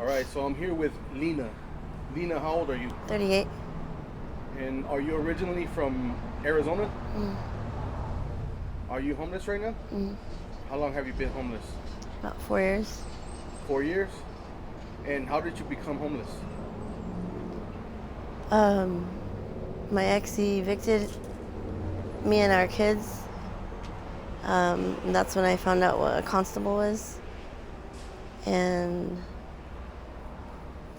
All right, so I'm here with Lina. Lina, how old are you? 38. And are you originally from Arizona? Mm. Are you homeless right now? Mm. How long have you been homeless? About 4 years. 4 years? And how did you become homeless? My ex, he evicted me and our kids. And that's when I found out what a constable was. And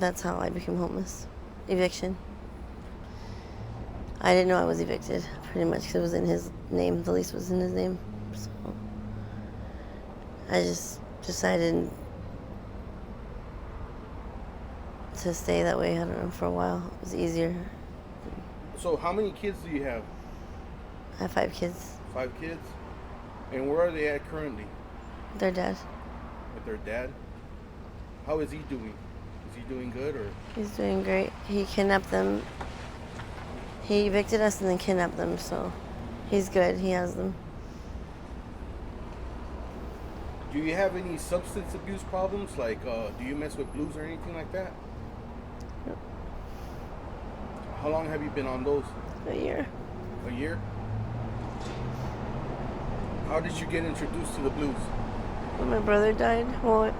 that's how I became homeless. Eviction. I didn't know I was evicted, pretty much, because it was in his name. The lease was in his name. So I just decided to stay that way, I don't know, for a while. It was easier. So how many kids do you have? I have 5 kids. 5 kids? And where are they at currently? They're dead. With their dad? How is he doing? Is he doing good or? He's doing great. He kidnapped them. He evicted us and then kidnapped them, so he's good. He has them. Do you have any substance abuse problems? Like, do you mess with blues or anything like that? Yep. How long have you been on those? A year. A year? How did you get introduced to the blues? When my brother died, well,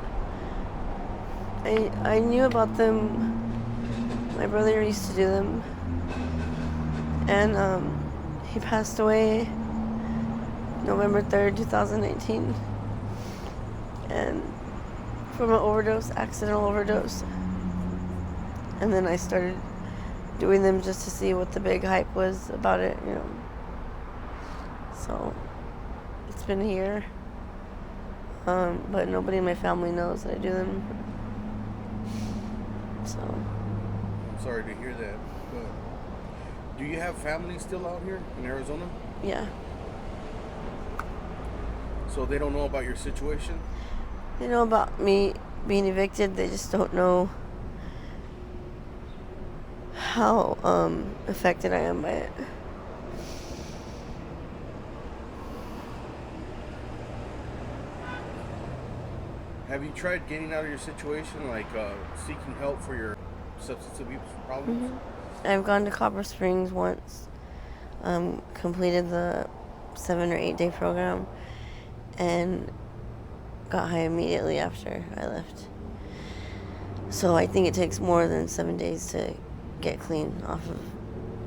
I knew about them. My brother used to do them. And he passed away November 3rd, 2019. And from an overdose, accidental overdose. And then I started doing them just to see what the big hype was about it, you know. So it's been a year. But nobody in my family knows that I do them. So. I'm sorry to hear that. But do you have family still out here in Arizona? Yeah. So they don't know about your situation? They know about me being evicted. They just don't know how affected I am by it. Have you tried getting out of your situation, like seeking help for your substance abuse problems? Mm-hmm. I've gone to Copper Springs once, completed the 7 or 8 day program, and got high immediately after I left. So I think it takes more than 7 days to get clean off of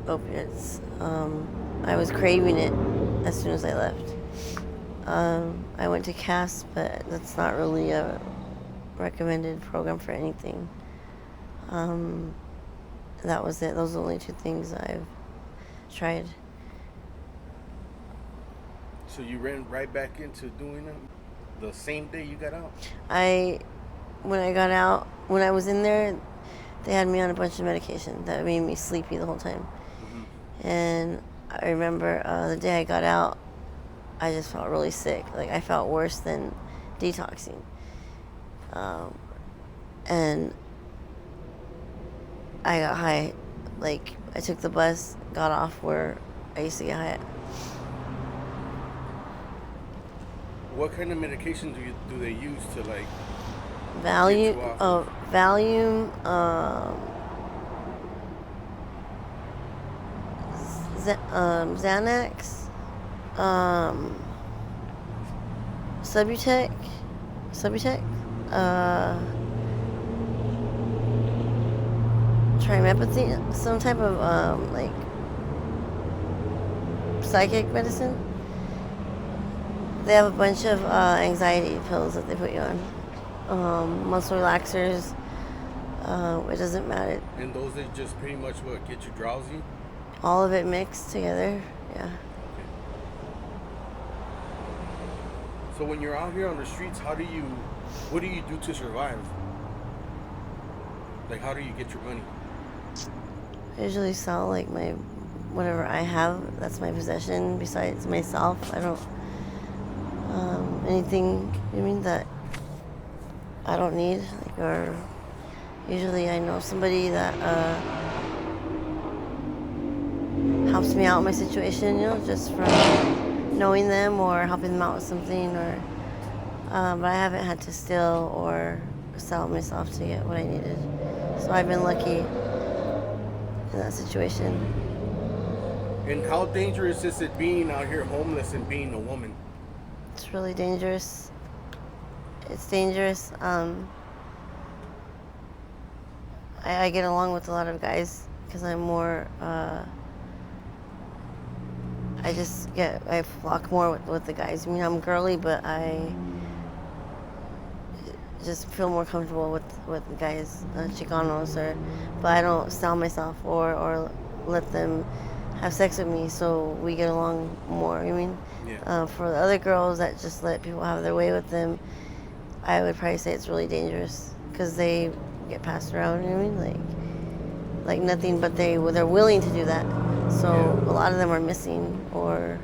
opiates. I was craving it as soon as I left. I went to CAS, but that's not really a recommended program for anything. That was it. Those are the only 2 things I've tried. So you ran right back into doing them the same day you got out? When I got out, when I was in there, they had me on a bunch of medication that made me sleepy the whole time. Mm-hmm. And I remember the day I got out, I just felt really sick. Like, I felt worse than detoxing. And I got high. Like, I took the bus, got off where I used to get high at. What kind of medication do they use to, like, Valium, Xanax, Subutex, trimethoprim, some type of like psychic medicine. They have a bunch of anxiety pills that they put you on, muscle relaxers. It doesn't matter. And those they just pretty much what get you drowsy? All of it mixed together, yeah. Okay. So when you're out here on the streets, what do you do to survive? Like, how do you get your money? I usually sell like whatever I have. That's my possession. Besides myself, I don't anything. You mean that I don't need, like, or usually I know somebody that helps me out in my situation. You know, just from knowing them or helping them out with something, or but I haven't had to steal or sell myself to get what I needed. So I've been lucky in that situation. And how dangerous is it being out here homeless and being a woman? It's really dangerous. It's dangerous. I get along with a lot of guys because I'm more, I flock more with the guys. I mean, I'm girly, but I just feel more comfortable with the guys, Chicanos, but I don't sell myself or let them have sex with me, so we get along more. I mean, Yeah. for the other girls that just let people have their way with them, I would probably say it's really dangerous because they get passed around. You know what I mean? Like nothing, but they're willing to do that. So Yeah. a lot of them are missing, or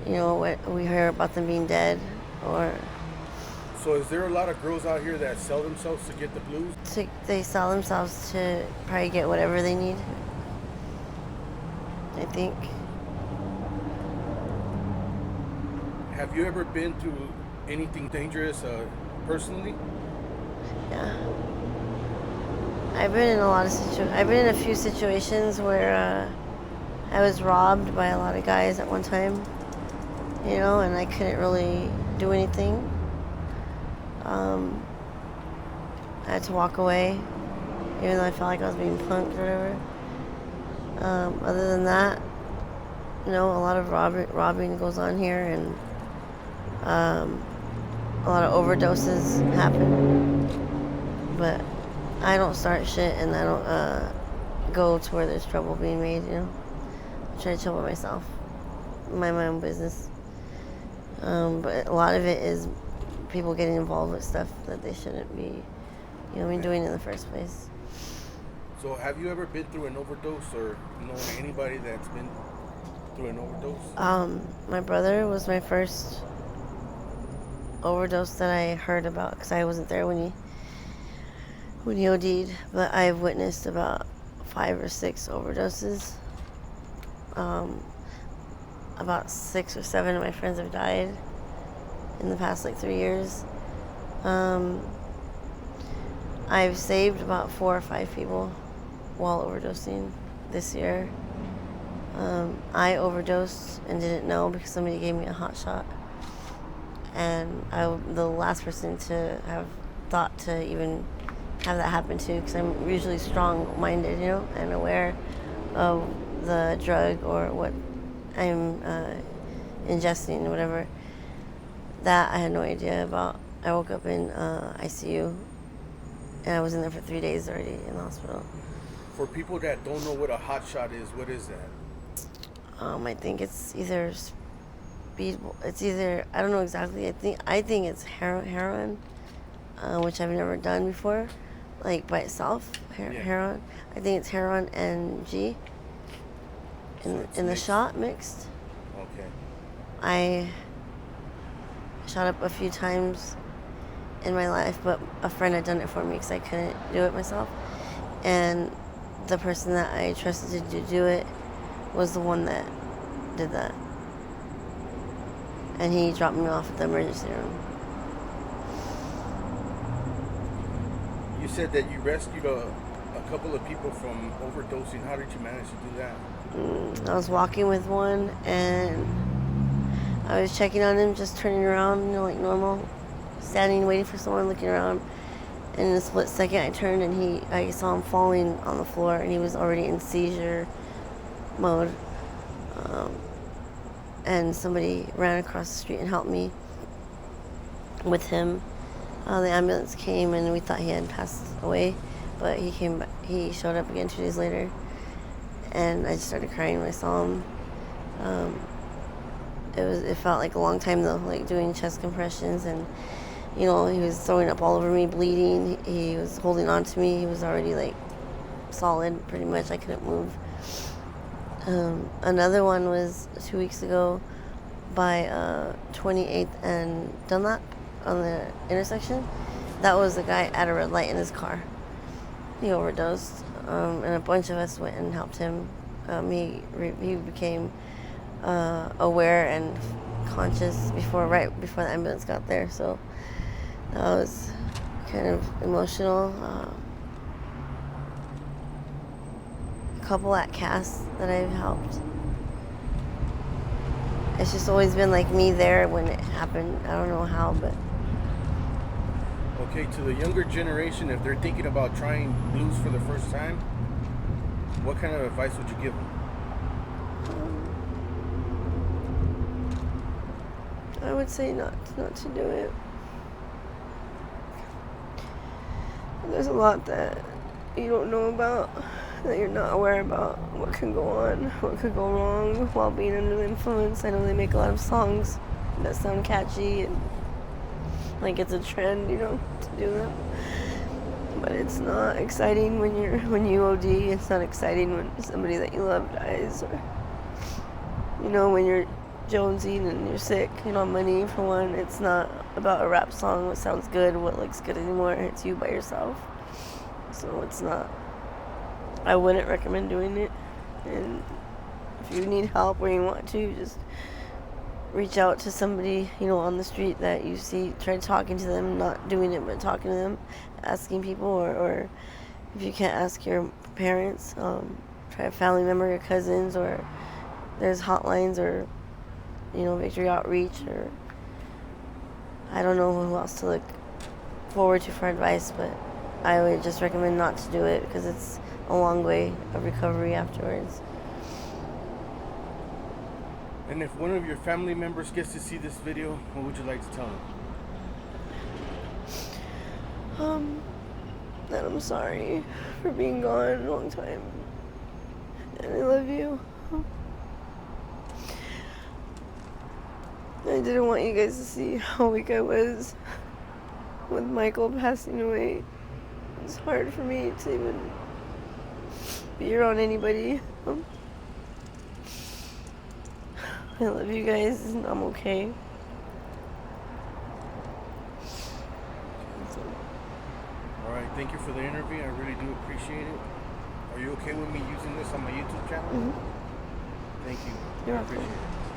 we hear about them being dead, or So is there a lot of girls out here that sell themselves to get the blues? they sell themselves to probably get whatever they need. I think. Have you ever been through anything dangerous personally? Yeah. I've been in a few situations where I was robbed by a lot of guys at one time, and I couldn't really do anything. I had to walk away, even though I felt like I was being punked or whatever. Other than that, a lot of robbing goes on here, and a lot of overdoses happen. But I don't start shit, and I don't go to where there's trouble being made. I try to chill by myself, mind my own business. But a lot of it is people getting involved with stuff that they shouldn't be, doing in the first place. So have you ever been through an overdose or know anybody that's been through an overdose? My brother was my first overdose that I heard about because I wasn't there when he OD'd, but I've witnessed about 5 or 6 overdoses. About 6 or 7 of my friends have died in the past 3 years. I've saved about 4 or 5 people while overdosing this year. I overdosed and didn't know because somebody gave me a hot shot, and I'm the last person to have thought to even have that happen to, because I'm usually strong-minded, and aware of the drug or what I'm ingesting or whatever. That I had no idea about. I woke up in ICU, and I was in there for 3 days already in the hospital. For people that don't know what a hot shot is, what is that? I think it's either speed. It's either, I don't know exactly. I think it's heroin, which I've never done before, like by itself. Heroin. I think it's heroin and G. In the shot mixed. Okay. I shot up a few times in my life, but a friend had done it for me because I couldn't do it myself. And the person that I trusted to do it was the one that did that. And he dropped me off at the emergency room. You said that you rescued a couple of people from overdosing. How did you manage to do that? I was walking with one, and I was checking on him, just turning around, like normal, standing, waiting for someone, looking around. And in a split second, I turned, and I saw him falling on the floor, and he was already in seizure mode. And somebody ran across the street and helped me with him. The ambulance came, and we thought he had passed away, but he came back. He showed up again 2 days later, and I just started crying when I saw him. It felt like a long time though, like doing chest compressions, and he was throwing up all over me, bleeding. He was holding on to me. He was already like solid, pretty much. I couldn't move. Another one was 2 weeks ago by 28th and Dunlap on the intersection. That was a guy at a red light in his car. He overdosed, and a bunch of us went and helped him. He became aware and conscious right before the ambulance got there. So that was kind of emotional. A couple at Cass that I've helped. It's just always been like me there when it happened. I don't know how, but Okay, to the younger generation, if they're thinking about trying blues for the first time, what kind of advice would you give them? I would say not to do it. There's a lot that you don't know about, that you're not aware about, what can go on, what could go wrong while being under the influence. I know they make a lot of songs that sound catchy and like it's a trend, to do them. But it's not exciting when you OD. It's not exciting when somebody that you love dies, or when you're jonesing and you're sick, money for one. It's not about a rap song, what sounds good, what looks good anymore. It's you by yourself. So it's not, I wouldn't recommend doing it. And if you need help or you want to, just reach out to somebody, on the street that you see. Try talking to them, not doing it, but talking to them, asking people, or if you can't ask your parents, try a family member, your cousins, or there's hotlines, or Victory Outreach, or I don't know who else to look forward to for advice, but I would just recommend not to do it because it's a long way of recovery afterwards. And if one of your family members gets to see this video, what would you like to tell them? That I'm sorry for being gone a long time, and I love you. I didn't want you guys to see how weak I was with Michael passing away. It's hard for me to even be around anybody. I love you guys, and I'm okay. Alright, thank you for the interview. I really do appreciate it. Are you okay with me using this on my YouTube channel? Mm-hmm. Thank you. You're I appreciate welcome. it.